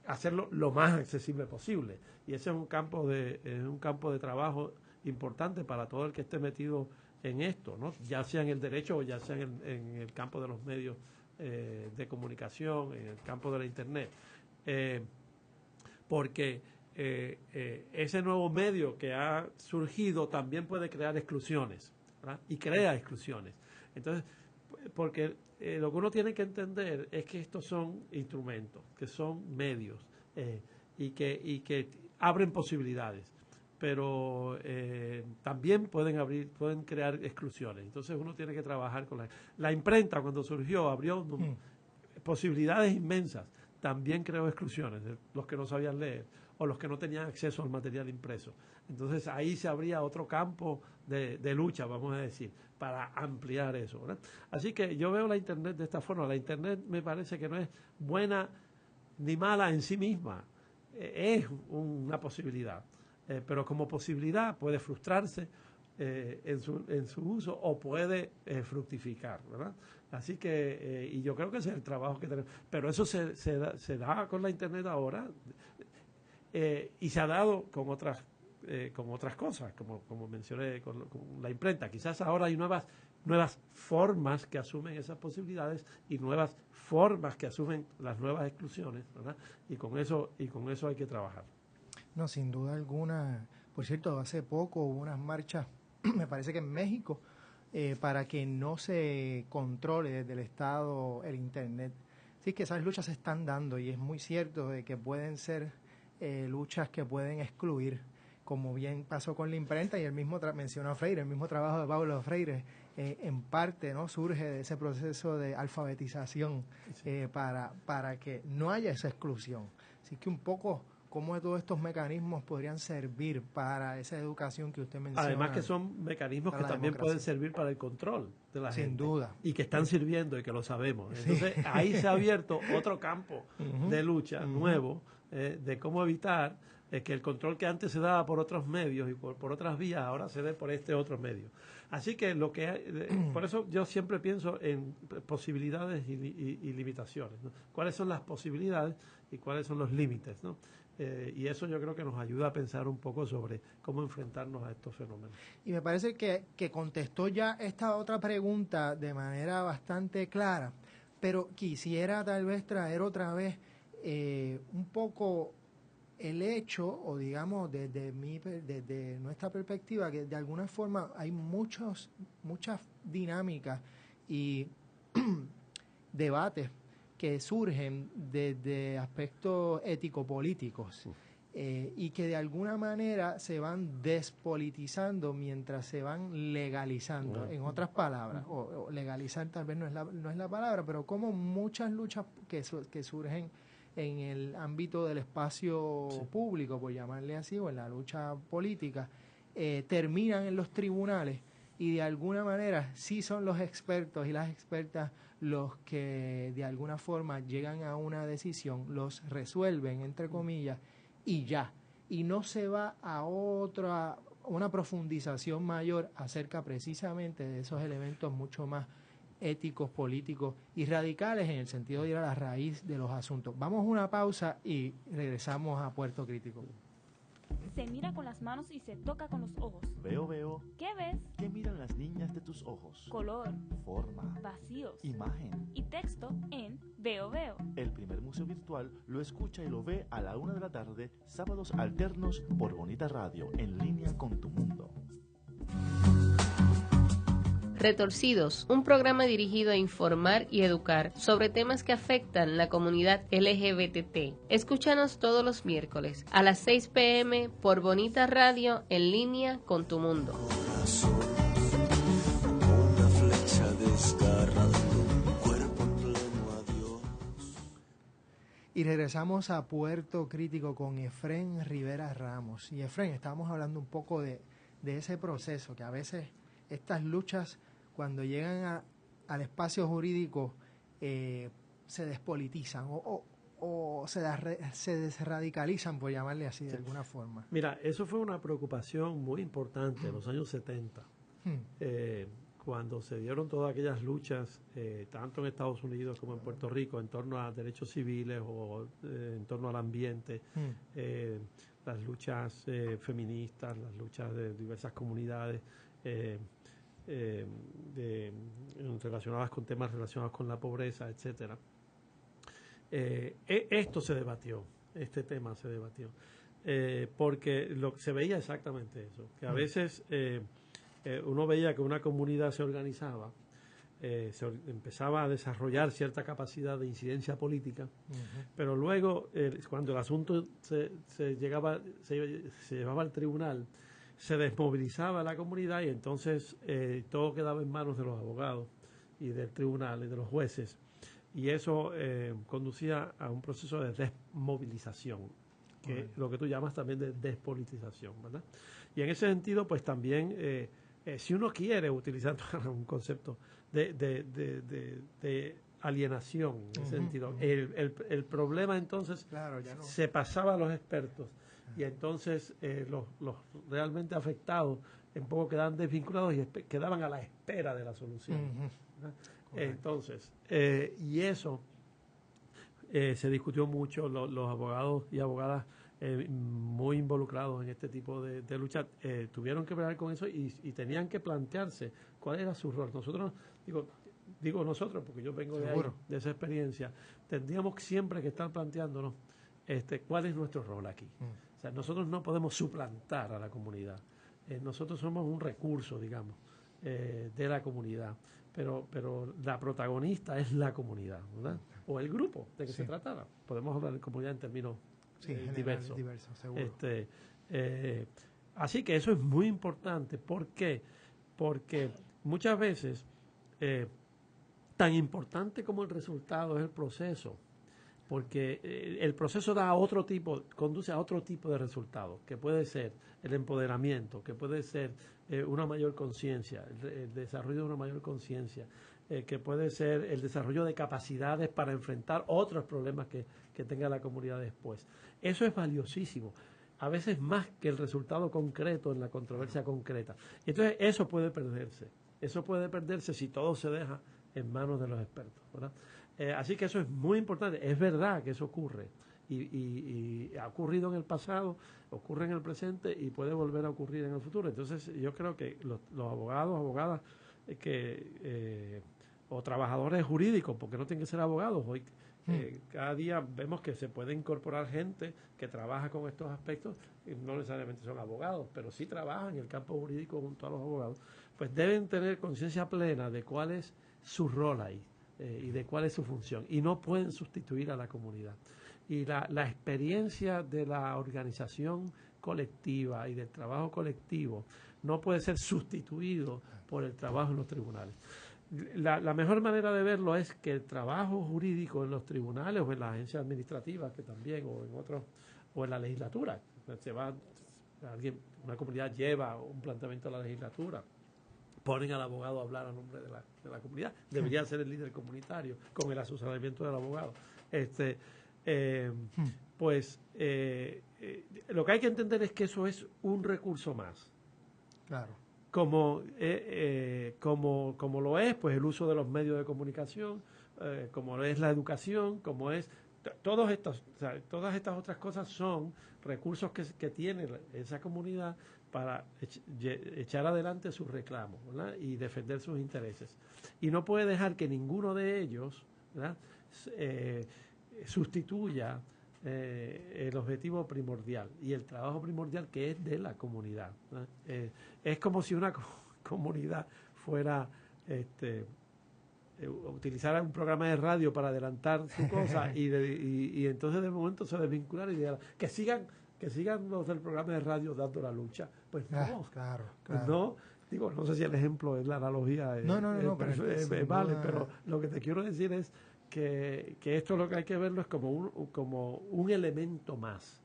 hacerlo lo más accesible posible, y ese es un campo de trabajo importante para todo el que esté metido en esto, ¿no? Ya sea en el derecho o ya sea en el campo de los medios de comunicación, en el campo de la Internet, porque ese nuevo medio que ha surgido también puede crear exclusiones, ¿verdad? Y crea exclusiones. Entonces, porque lo que uno tiene que entender es que estos son instrumentos, que son medios y que abren posibilidades, pero también pueden crear exclusiones. Entonces uno tiene que trabajar con la imprenta. Cuando surgió abrió posibilidades inmensas, también creó exclusiones de los que no sabían leer o los que no tenían acceso al material impreso. Entonces ahí se abría otro campo de lucha, vamos a decir, para ampliar eso, ¿verdad? Así que yo veo la Internet de esta forma. La Internet me parece que no es buena ni mala en sí misma, es una posibilidad, pero como posibilidad puede frustrarse en su uso o puede fructificar, ¿verdad? Así que, y yo creo que ese es el trabajo que tenemos. Pero eso se da con la Internet ahora y se ha dado con otras cosas, como mencioné, con la imprenta. Quizás ahora hay nuevas formas que asumen esas posibilidades y nuevas formas que asumen las nuevas exclusiones, ¿verdad? Y con eso hay que trabajar. No, sin duda alguna. Por cierto, hace poco hubo unas marchas, me parece que en México, para que no se controle desde el Estado el Internet. Así que esas luchas se están dando y es muy cierto de que pueden ser luchas que pueden excluir, como bien pasó con la imprenta, y el mismo mencionó Freire, el mismo trabajo de Paulo Freire, en parte, ¿no?, surge de ese proceso de alfabetización para que no haya esa exclusión. Así que un poco cómo todos estos mecanismos podrían servir para esa educación que usted menciona. Además que son mecanismos que también pueden servir para el control de la gente. Sin duda. Y que están sirviendo y que lo sabemos. Entonces ahí se ha abierto otro campo de lucha nuevo, de cómo evitar que el control que antes se daba por otros medios y por otras vías ahora se dé por este otro medio. Así que por eso yo siempre pienso en posibilidades y limitaciones, ¿no? ¿Cuáles son las posibilidades y cuáles son los límites, ¿no? Y eso yo creo que nos ayuda a pensar un poco sobre cómo enfrentarnos a estos fenómenos. Y me parece que contestó ya esta otra pregunta de manera bastante clara, pero quisiera tal vez traer otra vez un poco el hecho, o digamos desde nuestra perspectiva, que de alguna forma hay muchas dinámicas y debates que surgen desde aspectos ético-políticos y que de alguna manera se van despolitizando mientras se van legalizando. En otras palabras, o legalizar tal vez no es la palabra, pero como muchas luchas que surgen en el ámbito del espacio público, por llamarle así, o en la lucha política, terminan en los tribunales y de alguna manera sí son los expertos y las expertas los que de alguna forma llegan a una decisión, los resuelven, entre comillas, y ya. y no se va a una profundización mayor acerca precisamente de esos elementos mucho más éticos, políticos y radicales en el sentido de ir a la raíz de los asuntos. Vamos a una pausa y regresamos a Puerto Crítico. Se mira con las manos y se toca con los ojos. Veo. ¿Qué ves? ¿Qué miran las niñas de tus ojos? Color, Forma, vacíos imagen. y texto en Veo. El primer museo virtual lo escucha y lo ve a la 1 de la tarde, sábados alternos por Bonita Radio, en línea con tu mundo. Retorcidos, un programa dirigido a informar y educar sobre temas que afectan la comunidad LGBT. Escúchanos todos los miércoles a las 6 p.m. por Bonita Radio, en línea con tu mundo. Una flecha desgarrando un cuerpo en pleno adiós. Y regresamos a Puerto Crítico con Efrén Rivera Ramos. Y Efrén, estábamos hablando un poco de ese proceso, que a veces estas luchas, cuando llegan al espacio jurídico, se despolitizan o se desradicalizan, por llamarle así de alguna forma. Mira, eso fue una preocupación muy importante en los años 70, cuando se dieron todas aquellas luchas, tanto en Estados Unidos como en Puerto Rico, en torno a derechos civiles o en torno al ambiente, las luchas feministas, las luchas de diversas comunidades, relacionadas con temas relacionados con la pobreza, etcétera. Esto se debatió, este tema se debatió, porque se veía exactamente eso, que a veces uno veía que una comunidad se organizaba, empezaba a desarrollar cierta capacidad de incidencia política, pero luego cuando el asunto se llevaba al tribunal, se desmovilizaba la comunidad y entonces todo quedaba en manos de los abogados y del tribunal y de los jueces, y eso conducía a un proceso de desmovilización, que lo que tú llamas también de despolitización, ¿verdad? Y en ese sentido, pues también, si uno quiere, utilizando un concepto de alienación, en ese sentido, el problema entonces se pasaba a los expertos. Y entonces los realmente afectados un poco quedaban desvinculados y quedaban a la espera de la solución. Entonces, y eso se discutió mucho, los abogados y abogadas muy involucrados en este tipo de lucha tuvieron que pelear con eso y tenían que plantearse cuál era su rol. Nosotros, digo nosotros, porque yo vengo de ahí, de esa experiencia, tendríamos siempre que estar planteándonos cuál es nuestro rol aquí. O sea, nosotros no podemos suplantar a la comunidad. Nosotros somos un recurso, digamos, de la comunidad. Pero la protagonista es la comunidad, ¿verdad? O el grupo de que se tratara. Podemos hablar de comunidad en términos diversos. Seguro. Así que eso es muy importante. ¿Por qué? Porque muchas veces, tan importante como el resultado es el proceso, porque el proceso conduce a otro tipo de resultados, que puede ser el empoderamiento, que puede ser una mayor conciencia, el desarrollo de una mayor conciencia, que puede ser el desarrollo de capacidades para enfrentar otros problemas que tenga la comunidad después. Eso es valiosísimo, a veces más que el resultado concreto en la controversia concreta. Entonces eso puede perderse si todo se deja en manos de los expertos, ¿verdad? Así que eso es muy importante. Es verdad que eso ocurre y ha ocurrido en el pasado, ocurre en el presente y puede volver a ocurrir en el futuro. Entonces yo creo que los abogados, abogadas o trabajadores jurídicos, porque no tienen que ser abogados, hoy cada día vemos que se puede incorporar gente que trabaja con estos aspectos, y no necesariamente son abogados, pero sí trabajan en el campo jurídico junto a los abogados, pues deben tener conciencia plena de cuál es su rol ahí. Y de cuál es su función, y no pueden sustituir a la comunidad. Y la experiencia de la organización colectiva y del trabajo colectivo no puede ser sustituido por el trabajo en los tribunales. La mejor manera de verlo es que el trabajo jurídico en los tribunales o en las agencias administrativas, que también, o en otros, o en la legislatura, una comunidad lleva un planteamiento a la legislatura, ponen al abogado a hablar a nombre de la comunidad, debería ser el líder comunitario con el asesoramiento del abogado. Pues lo que hay que entender es que eso es un recurso más. Claro. Como lo es pues el uso de los medios de comunicación, como lo es la educación, como es todas estas otras cosas son recursos que tiene esa comunidad para echar adelante sus reclamos, ¿verdad? Y defender sus intereses. Y no puede dejar que ninguno de ellos, ¿verdad? Sustituya el objetivo primordial y el trabajo primordial que es de la comunidad, ¿no? Es como si una comunidad fuera utilizara un programa de radio para adelantar su cosa y entonces de momento se desvincular y digan que sigan los del programa de radio dando la lucha. Pues no, claro. Pues no. Digo, no sé si el ejemplo es la analogía vale, pero lo que te quiero decir es que esto lo que hay que verlo es como un elemento más,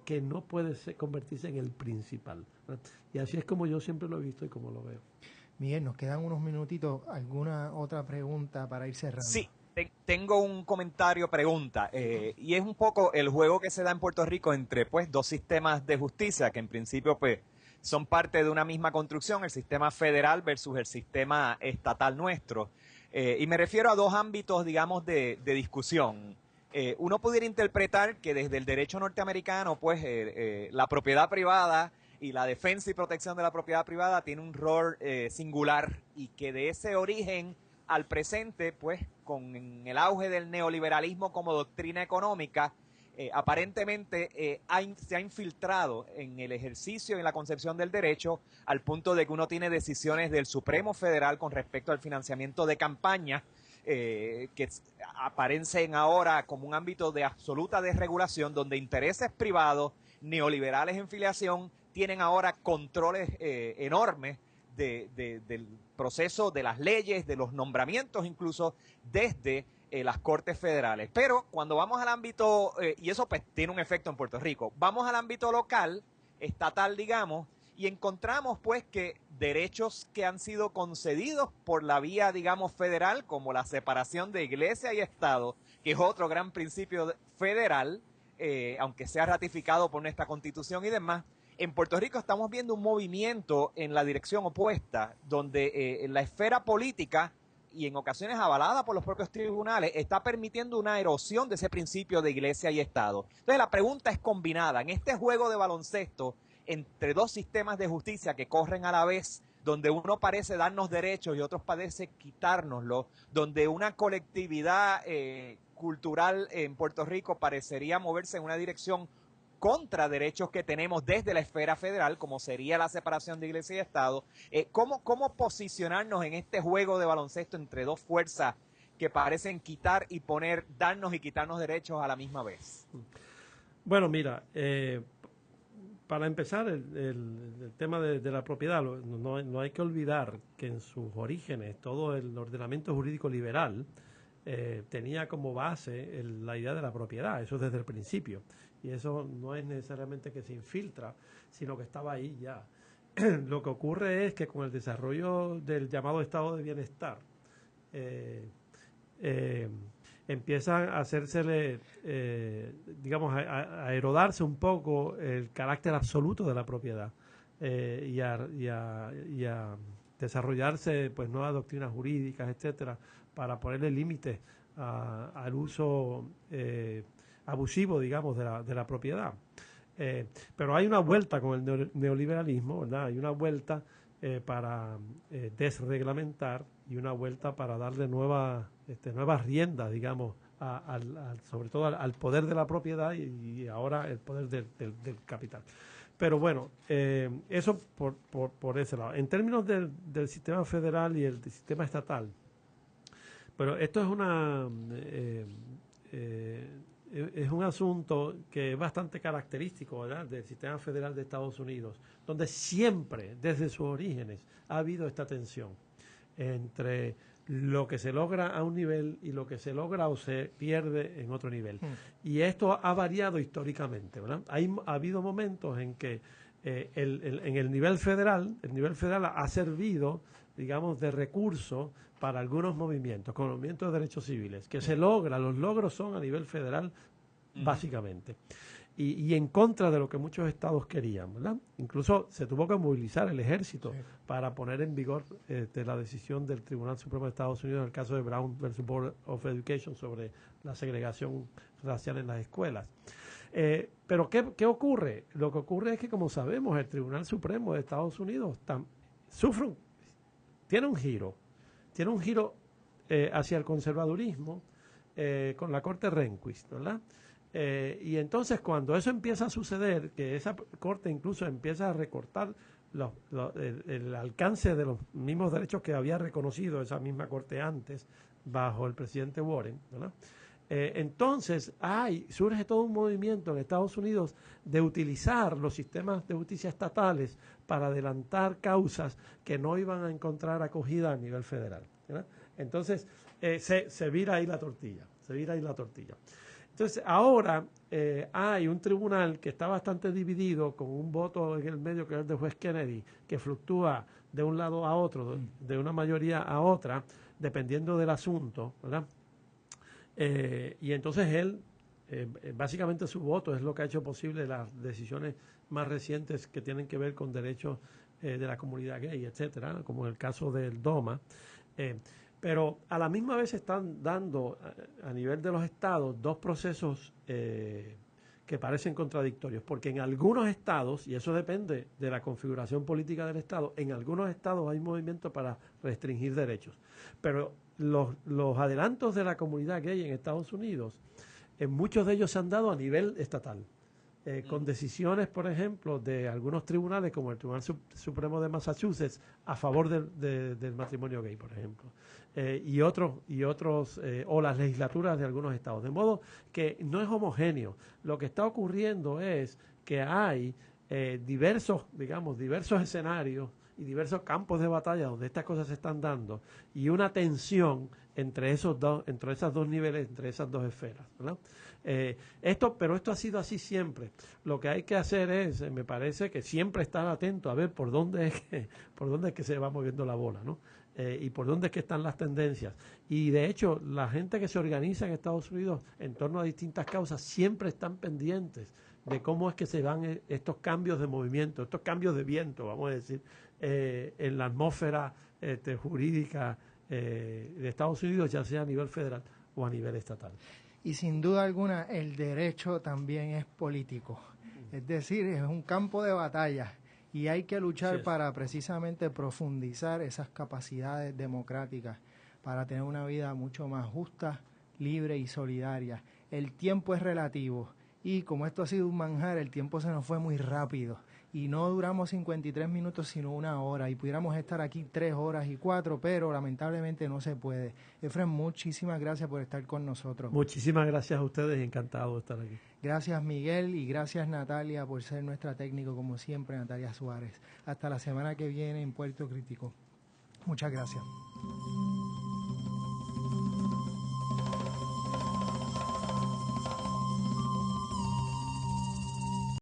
que no puede convertirse en el principal, ¿no? Y así es como yo siempre lo he visto y como lo veo. Miguel, nos quedan unos minutitos. ¿Alguna otra pregunta para ir cerrando? Sí, tengo un pregunta, y es un poco el juego que se da en Puerto Rico entre pues dos sistemas de justicia que en principio pues son parte de una misma construcción, el sistema federal versus el sistema estatal nuestro. Y me refiero a dos ámbitos, digamos, de discusión. Uno pudiera interpretar que desde el derecho norteamericano, pues, la propiedad privada y la defensa y protección de la propiedad privada tiene un rol singular y que de ese origen al presente, pues, con el auge del neoliberalismo como doctrina económica, aparentemente se ha infiltrado en el ejercicio y en la concepción del derecho al punto de que uno tiene decisiones del Supremo Federal con respecto al financiamiento de campañas que aparecen ahora como un ámbito de absoluta desregulación donde intereses privados neoliberales en filiación tienen ahora controles enormes del proceso de las leyes, de los nombramientos incluso desde las Cortes Federales. Pero cuando vamos al ámbito, y eso pues tiene un efecto en Puerto Rico, vamos al ámbito local, estatal digamos, y encontramos pues que derechos que han sido concedidos por la vía digamos federal, como la separación de iglesia y Estado, que es otro gran principio federal, aunque sea ratificado por nuestra Constitución y demás, en Puerto Rico estamos viendo un movimiento en la dirección opuesta, donde en la esfera política y en ocasiones avalada por los propios tribunales, está permitiendo una erosión de ese principio de iglesia y Estado. Entonces la pregunta es combinada. En este juego de baloncesto entre dos sistemas de justicia que corren a la vez, donde uno parece darnos derechos y otros parece quitárnoslos, donde una colectividad cultural en Puerto Rico parecería moverse en una dirección contra derechos que tenemos desde la esfera federal, como sería la separación de iglesia y Estado. ¿Cómo posicionarnos en este juego de baloncesto entre dos fuerzas que parecen quitar y poner, darnos y quitarnos derechos a la misma vez? Bueno, mira, para empezar, el tema de la propiedad, no hay que olvidar que en sus orígenes todo el ordenamiento jurídico liberal tenía como base la idea de la propiedad, eso desde el principio. Y eso no es necesariamente que se infiltra, sino que estaba ahí ya. Lo que ocurre es que con el desarrollo del llamado estado de bienestar, empiezan a hacérsele, digamos, a erodarse un poco el carácter absoluto de la propiedad y a desarrollarse pues nuevas doctrinas jurídicas, etcétera, para ponerle límites al uso abusivo, digamos, de la propiedad. Pero hay una vuelta con el neoliberalismo, ¿verdad? Hay una vuelta para desreglamentar y una vuelta para darle nuevas riendas, digamos, sobre todo al poder de la propiedad y ahora el poder del capital. Pero bueno, eso por ese lado. En términos del sistema federal y el sistema estatal, pero esto es un asunto que es bastante característico, ¿verdad?, del sistema federal de Estados Unidos, donde siempre, desde sus orígenes, ha habido esta tensión entre lo que se logra a un nivel y lo que se logra o se pierde en otro nivel. Y esto ha variado históricamente, ¿verdad? Ha habido momentos en que en el nivel federal ha servido, digamos, de recurso para algunos movimientos, como movimientos de derechos civiles, que los logros son a nivel federal básicamente. Y en contra de lo que muchos estados querían, ¿verdad? Incluso se tuvo que movilizar el ejército para poner en vigor la decisión del Tribunal Supremo de Estados Unidos en el caso de Brown versus Board of Education sobre la segregación racial en las escuelas. Pero ¿qué ocurre? Lo que ocurre es que, como sabemos, el Tribunal Supremo de Estados Unidos tiene un giro hacia el conservadurismo con la Corte Rehnquist, ¿verdad? Y entonces cuando eso empieza a suceder, que esa corte incluso empieza a recortar el alcance de los mismos derechos que había reconocido esa misma corte antes bajo el presidente Warren, ¿verdad? Entonces surge todo un movimiento en Estados Unidos de utilizar los sistemas de justicia estatales para adelantar causas que no iban a encontrar acogida a nivel federal, ¿verdad? Entonces se vira ahí la tortilla. Entonces, ahora hay un tribunal que está bastante dividido, con un voto en el medio que es el de juez Kennedy, que fluctúa de un lado a otro, de una mayoría a otra, dependiendo del asunto, ¿verdad? Y entonces él, básicamente su voto es lo que ha hecho posible las decisiones más recientes que tienen que ver con derechos de la comunidad gay, etcétera, como en el caso del DOMA. Pero a la misma vez están dando a nivel de los estados dos procesos que parecen contradictorios, porque en algunos estados, y eso depende de la configuración política del estado, en algunos estados hay movimientos para restringir derechos. Pero los adelantos de la comunidad gay en Estados Unidos, muchos de ellos se han dado a nivel estatal. Con decisiones, por ejemplo, de algunos tribunales, como el Tribunal Supremo de Massachusetts, a favor del matrimonio gay, por ejemplo, y otros o las legislaturas de algunos estados. De modo que no es homogéneo. Lo que está ocurriendo es que hay diversos escenarios y diversos campos de batalla donde estas cosas se están dando, y una tensión entre esos dos niveles, entre esas dos esferas, ¿verdad? Pero esto ha sido así siempre. Lo que hay que hacer es, me parece, que siempre estar atento a ver por dónde es que se va moviendo la bola, ¿no? Y por dónde es que están las tendencias. Y de hecho, la gente que se organiza en Estados Unidos en torno a distintas causas siempre están pendientes de cómo es que se dan estos cambios de movimiento, estos cambios de viento, vamos a decir, en la atmósfera jurídica de Estados Unidos, ya sea a nivel federal o a nivel estatal. Y sin duda alguna el derecho también es político, es decir, es un campo de batalla y hay que luchar para precisamente profundizar esas capacidades democráticas para tener una vida mucho más justa, libre y solidaria. El tiempo es relativo y como esto ha sido un manjar, el tiempo se nos fue muy rápido. Y no duramos 53 minutos, sino 1 hora. Y pudiéramos estar aquí 3 horas y 4, pero lamentablemente no se puede. Efraín, muchísimas gracias por estar con nosotros. Muchísimas gracias a ustedes, encantado de estar aquí. Gracias, Miguel, y gracias, Natalia, por ser nuestra técnico, como siempre, Natalia Suárez. Hasta la semana que viene en Puerto Crítico. Muchas gracias.